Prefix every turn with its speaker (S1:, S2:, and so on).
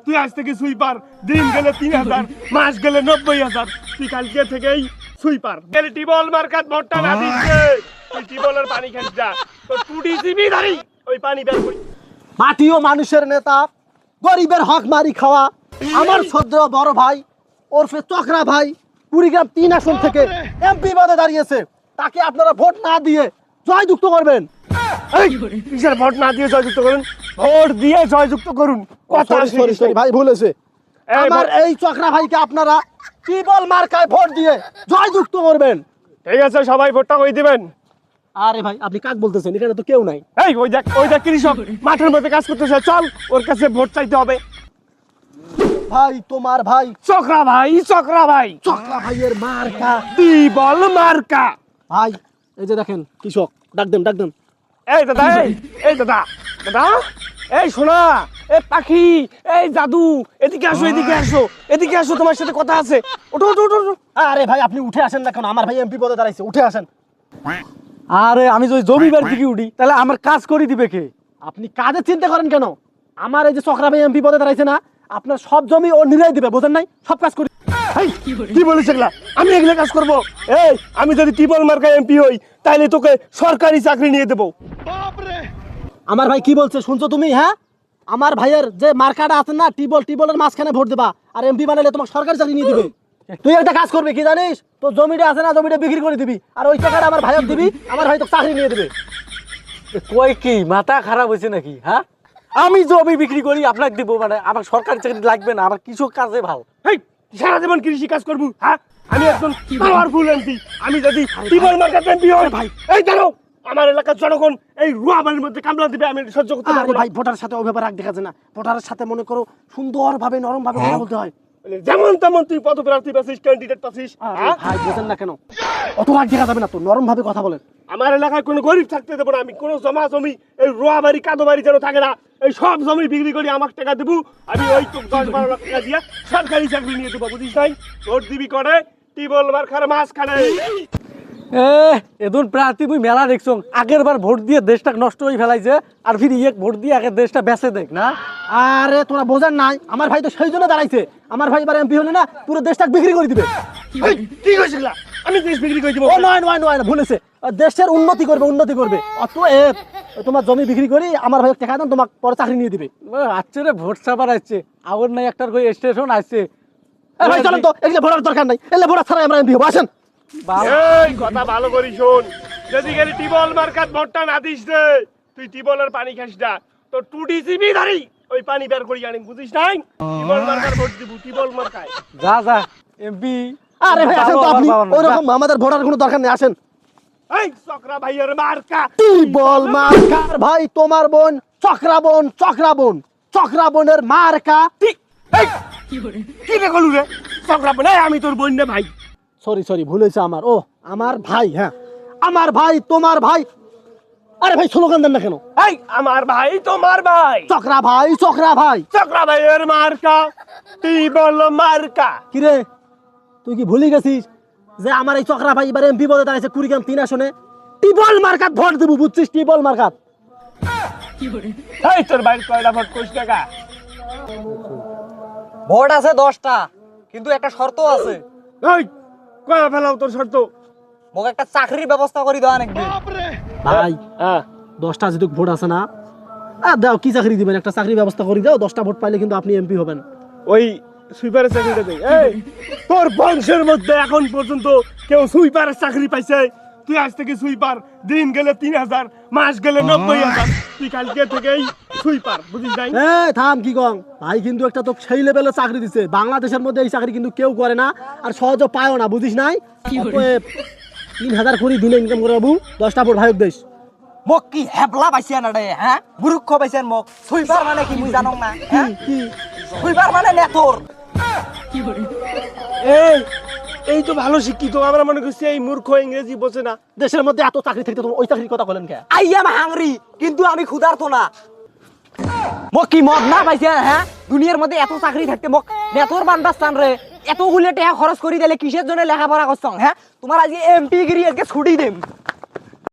S1: তুই আজ থেকে সুইপার। দিন গেলে 3000, মাস গেলে 90000। তুই কালকে থেকেই সুইপার। গেলে টিবল মার্কাত ভোটটা না দিচ্ছে, তুই টিবলের পানি খাস যা। তো 2DCB ধরি ওই পানি বের করি।
S2: মাটিও মানুষের নেতা, গরিবের হক মারি খাওয়া আমার সদ্য বড় ভাই ওরফে চক্রা ভাই কুড়িগ্রাম 3 আসন থেকে এমপি পদে দাঁড়িয়েছে। তাকে আপনারা ভোট না দিয়ে জয়যুক্ত করবেন।
S1: এই কিসের ভোট না দিয়ে জয়যুক্ত করুন? ভোট দিয়ে জয়যুক্ত করুন। কথা
S2: সরি ভাই ভুল হয়েছে। আমার এই চক্রা ভাইকে আপনারা টিবল মার্কায় ভোট দিয়ে জয়যুক্ত করবেন।
S1: ঠিক আছে, সবাই ভোটটা কই দিবেন।
S2: আরে ভাই আপনি কাক বলতেছেন? এখানে তো কেউ নাই।
S1: এই ওই দেখ কৃষক মাঠের মধ্যে কাজ করতেছে, চল ওর কাছে ভোট চাইতে হবে।
S2: ভাই তোমার ভাই
S1: চক্রা ভাই, চক্রা ভাই,
S2: চক্রা ভাইয়ের মার্কা
S1: টিবল মার্কা।
S2: ভাই এই যে দেখেন কৃষক, ডাক দেন।
S1: এই দাদা, এই দাদা, এই শোনা, এই পাখি, এই জাদু, এদিকে আসো, তোমার সাথে কথা আছে। ওঠো।
S2: আরে ভাই আপনি উঠে আসেন না কেন? আমার ভাই এমপি পদে দাঁড়াইছে, উঠে আসেন।
S3: আরে আমি যদি জমিবার দিকে উঠি তাহলে আমার কাজ করে দিবে কে?
S2: আপনি কাজে চিন্তা করেন কেন? আমার এই যে চক্রা ভাই এমপি পদে দাঁড়াইছে না, আপনার সব জমি ও নিরাই দিবে, বোঝেন নাই? সব কাজ করি।
S1: কি বলিস এগুলা? আমি এগুলা কাজ করবো? এই আমি যদি টিবল মার্কা এমপি হই তাহলে তোকে সরকারি চাকরি নিয়ে দেবো।
S2: আমার ভাই কি বলছে শুনছো তুমি? হ্যাঁ, আমার ভাইয়ের যে মার্কাটা আছে না, টিবলের মাঝখানে ভোট দেবা, আর এমপি বানালে তোমাকে সরকারি চাকরি নিয়ে দিবে। তুই একটা কাজ করবি কি জানিস? তো জমিটা আছে না, জমিটা বিক্রি করে দিবি, আর ওই টাকাটা আমার ভাইয়ের দিবি, আমার ভাই তো চাকরি নিয়ে দিবে।
S3: কই কি মাথা খারাপ হয়েছে নাকি? হ্যাঁ, আমি জমি বিক্রি করি আপনাকে দিব, মানে আমার সরকারি চাকরি লাগবে না, আমার কৃষক কাজে ভালো।
S1: এই সারা জীবন কৃষি কাজ করবো? হ্যাঁ, আমি একজন পাওয়ারফুল এমপি। আমি যদি টিবল মার্কা এমপি হই ভাই, এই দাঁড়াও, আমার এলাকার জনগণ এই রুয়া বাড়ির মধ্যে কামলা দিবে, আমি সহ্য করতে পারবো না।
S2: ভাই ভোটারের সাথে ওইভাবে রাগ দেখা যায় না, ভোটারের সাথে মনে করো সুন্দরভাবে নরমভাবে কথা বলতে হয়।
S1: যেমন তেমন তুই পদপ্রার্থী পাচ্ছিস, ক্যান্ডিডেট পাচ্ছিস।
S2: ভাই বোঝেন না কেন? অত রাগ দেখা যাবে না তো, নরম ভাবে কথা বলেন।
S1: আমার এলাকায় কোনো গরিব থাকতে দেবো না। আমি কোনো জমা জমি, এই রোয়া বাড়ি কাদো বাড়ি যেন থাকে না, এই সব জমি বিক্রি করে আমাকে টাকা দেবো। আমি ওই 10-12 লাখ টাকা দিয়ে সরকারি চাকরি নিয়ে দেবো, বুঝিস নাই? ভোট দিবি করে টিবল মার্কার মাঝখানে।
S3: এদুন প্রার্থী মুই মেলা দেখছো, আগের বার ভোট দিয়ে দেশটা নষ্ট হয়ে ফেলাইছে, আর ফির ভোট দিয়ে আগের দেশটা বেঁচে দেখ না।
S2: আরে তোরা বোঝেন নাই, আমার ভাই তো সেই জন্য দাঁড়াইছে। আমার ভাই এবার এমপি হলে না, পুরো দেশটা বিক্রি করে দিবে।
S1: কি কইছিস? আমি দেশ বিক্রি করে দিব?
S2: ও নয়, ভুলেছে। দেশের উন্নতি করবে। অত তোমার জমি বিক্রি করি, আমার ভাই টাকা দেন, তোমাকে পরে চাকরি নিয়ে দিবে।
S3: আচ্ছা রে, ভোট সাবার আসছে, আবার নাই একটার কই স্টেশন আসছে।
S2: ভাই চলেন তো, এগুলো ভোটার দরকার নাই, এগুলো ভোটার ছাড়াই আমরা এমপি হবো, আসেন।
S1: এই কথা ভালো করি শোন, যদি গেলি টিবল মার্কাত ভোটটা না দিস রে, তুই টিবলের পানি খাস না, তো 2DCB ধরি ওই পানি বের করি আনি, বুঝিস নাই? টিবল মার্কার ভোট দিব, টিবল মার্কায়
S3: যা এমপি।
S2: আরে ভাই আসেন তো, আপনি ওইরকম আমাদের ভোটার কোনো দরকার নেই, আসেন।
S1: এই চক্রা ভাইয়ের মার্কা
S2: টিবল মার্কার ভাই তোমার বোন চক্রা বোনের মার্কা।
S1: কি রে গলু রে? চক্রা বোন? আমি তোর বোন রে ভাই।
S2: সরি ভুল হয়েছে আমার। ও আমার ভাই, হ্যাঁ আমার ভাই তোমার ভাই। আরে ভাই স্লোগান দেন না কেন?
S1: এই আমার ভাই তোমার ভাই,
S2: চক্রা ভাই
S1: চক্রা ভাইয়ের মার্কা টিবল মার্কা।
S2: কিরে তুই কি ভুলে গেছিস যে আমার এই চক্রা ভাই এবার এমপি পদে দাঁড়াইছে কুড়িগ্রাম 3 আসনে? টিবল মার্কাত ভোট দেবো, বুঝছিস? টিবল মার্কাত।
S1: এই তোর ভাই কয়টা ভোট কইছ টাকা?
S4: ভোট আছে 10টা, কিন্তু একটা শর্ত আছে।
S1: এই কয়া ফেলাও তোর শর্ত।
S4: মোক একটা চাকরির ব্যবস্থা করে দেওয়া নাকি?
S2: ভাই 10টা যেহেতু ভোট আছে না, দাও কি চাকরি দিবেন? একটা চাকরির ব্যবস্থা করে দাও, 10টা ভোট পাইলে কিন্তু আপনি এমপি হবেন।
S1: ওই সুইপারের চাকরিটা দেই। এই তোর বংশের মধ্যে এখন পর্যন্ত কেউ সুইপারের চাকরি পাইছে? তুই আজ থেকে সুইপার। দিন গেলে 3000, মাস গেলে 90000। তুই কালকে থেকেই সুইপার, বুঝিস নাই?
S2: থাম কি কং ভাই, কিন্তু একটা তো সেই লেভেলের চাকরি দিছে। বাংলাদেশের মধ্যে এই চাকরি কিন্তু কেউ করে না, আর সহজে পায়ও না, বুঝিস নাই? 3000 করে দিনে ইনকাম করে বাবু, 10টা ভোট ভাইক দেশ।
S4: মোক কি হেবলা পাইছেন আরে? হ্যাঁ, মূর্খ পাইছেন মোক। সুইপার মানে কি মুই জানো না? হ্যাঁ, সুইপার মানে নেতর।
S1: এই তো ভালো শিক্ষিত, আমরা মনে করছি এই মূর্খ ইংরেজি বোঝে না।
S2: দেশের মধ্যে এত চাকরি থাকতে তুমি ওই চাকরির কথা বলেন কে?
S4: আই এম হাংরি, কিন্তু আমি ক্ষুধার্ত না। মোক কি মদ না পাইছেন? হ্যাঁ, দুনিয়ার মধ্যে এত চাকরি থাকতে মোক নেতর বান্দাস্তান রে এতগুলো টাকা খরচ করে দিলে কিসের জন্য লেখাপড়া করছ? হ্যাঁ, তোমার আজকে এমপি গিরি আজকে ছুটি দেম।